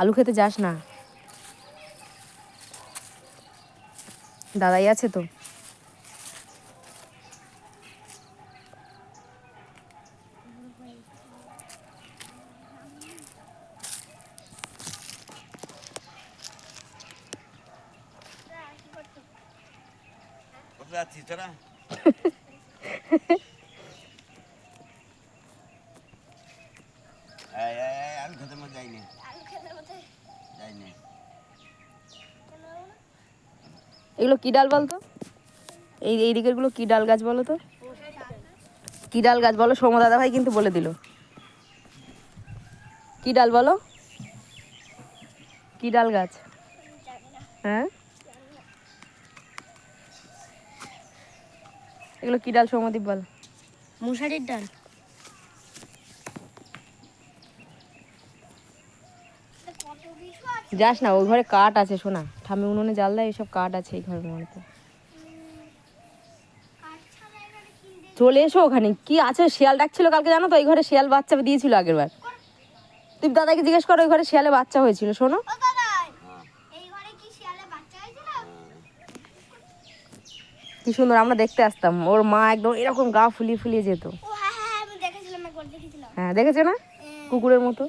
আলু খেতে যাস না, দাদাই আছে তো। এগুলো কি ডাল বলতো? এই দিকের গুলো কি ডাল গাছ বলো তো? কি ডাল গাছ বলো? সৌম্য দাদা ভাই কিন্তু বলে দিল। কি ডাল বলো? কি ডাল গাছ? হ্যাঁ, এগুলো কি ডাল সৌম্যদীপ বল? মশারির ডাল। যাস না, ওই ঘরে কাঠ আছে শোনা, ঠামি উনুনে জাল দেয়, এইসব কাঠ আছে এই ঘরের মধ্যে। চলে এসো ওখানে, কি আছে? শিয়াল ডাকছিল কালকে, জানো তো? এই ঘরে শিয়াল বাচ্চা দিয়েছিল আগের বার। তুই দাদাকে জিজ্ঞেস করো, ওই ঘরে শিয়ালে বাচ্চা হয়েছিল। শোনো, কি সুন্দর আমরা দেখতে আসতাম, ওর মা একদম এরকম গা ফুলিয়ে ফুলিয়ে যেত। হ্যাঁ, দেখেছো না, কুকুরের মতো।